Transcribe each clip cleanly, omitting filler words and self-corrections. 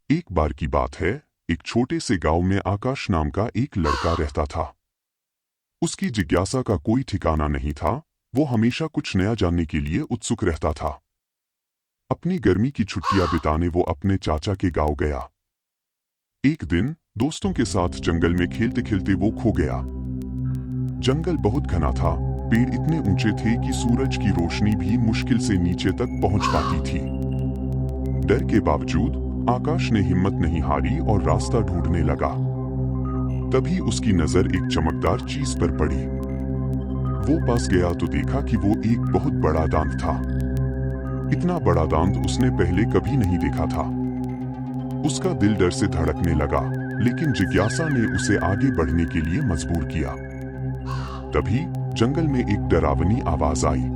एक बार की बात है, एक छोटे से गांव में आकाश नाम का एक लड़का रहता था। उसकी जिज्ञासा का कोई ठिकाना नहीं था। वो हमेशा कुछ नया जानने के लिए उत्सुक रहता था। अपनी गर्मी की छुट्टियां बिताने वो अपने चाचा के गांव गया। एक दिन दोस्तों के साथ जंगल में खेलते खेलते वो खो गया। जंगल बहुत घना था। पेड़ इतने ऊंचे थे कि सूरज की रोशनी भी मुश्किल से नीचे तक पहुंच पाती थी। डर के बावजूद आकाश ने हिम्मत नहीं हारी और रास्ता ढूंढने लगा। तभी उसकी नजर एक चमकदार चीज पर पड़ी। वो पास गया तो देखा कि वो एक बहुत बड़ा दांत था। इतना बड़ा दांत उसने पहले कभी नहीं देखा था। उसका दिल डर से धड़कने लगा, लेकिन जिज्ञासा ने उसे आगे बढ़ने के लिए मजबूर किया। तभी जंगल में एक डरावनी आवाज आई।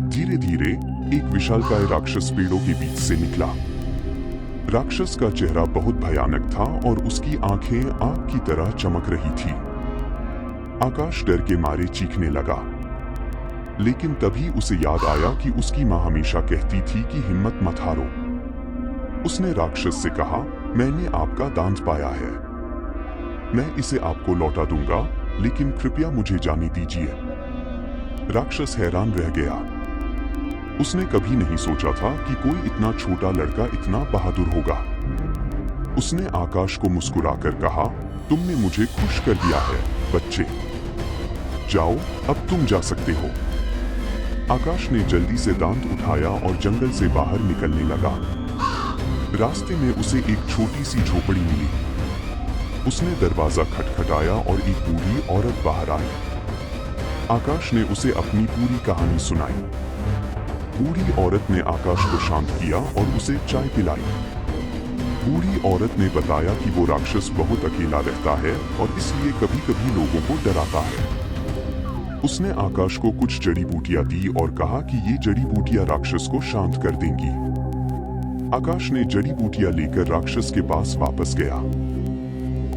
धीरे धीरे एक विशालकाय राक्षस पेड़ों के बीच से निकला। राक्षस का चेहरा बहुत भयानक था और उसकी आंखें आग की तरह चमक रही थी। आकाश डर के मारे चीखने लगा, लेकिन तभी उसे याद आया कि उसकी मां हमेशा कहती थी कि हिम्मत मत हारो। उसने राक्षस से कहा, मैंने आपका दांत पाया है, मैं इसे आपको लौटा दूंगा, लेकिन कृपया मुझे जाने दीजिए। राक्षस हैरान रह गया। उसने कभी नहीं सोचा था कि कोई इतना छोटा लड़का इतना बहादुर होगा। उसने आकाश को मुस्कुराकर कहा, तुमने मुझे खुश कर दिया है बच्चे। जाओ, अब तुम जा सकते हो। आकाश ने जल्दी से दांत उठाया और जंगल से बाहर निकलने लगा। रास्ते में उसे एक छोटी सी झोपड़ी मिली। उसने दरवाजा खटखटाया और एक बूढ़ी औरत बाहर आई। आकाश ने उसे अपनी पूरी कहानी सुनाई। बूढ़ी औरत ने आकाश को शांत किया और उसे चाय पिलाई। बूढ़ी औरत ने बताया कि वो राक्षस बहुत अकेला रहता है और इसलिए कभी कभी लोगों को डराता है। उसने आकाश को कुछ जड़ी बूटियां दी और कहा कि ये जड़ी बूटियां राक्षस को शांत कर देंगी। आकाश ने जड़ी बूटियां लेकर राक्षस के पास वापस गया।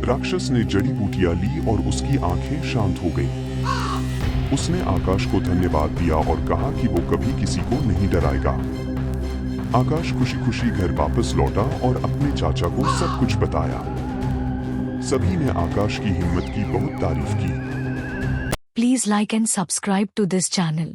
राक्षस ने जड़ी बूटियां ली और उसकी आंखें शांत हो गई। उसने आकाश को धन्यवाद दिया और कहा कि वो कभी किसी को नहीं डराएगा। आकाश खुशी खुशी घर वापस लौटा और अपने चाचा को सब कुछ बताया। सभी ने आकाश की हिम्मत की बहुत तारीफ की। Please like and subscribe to this channel.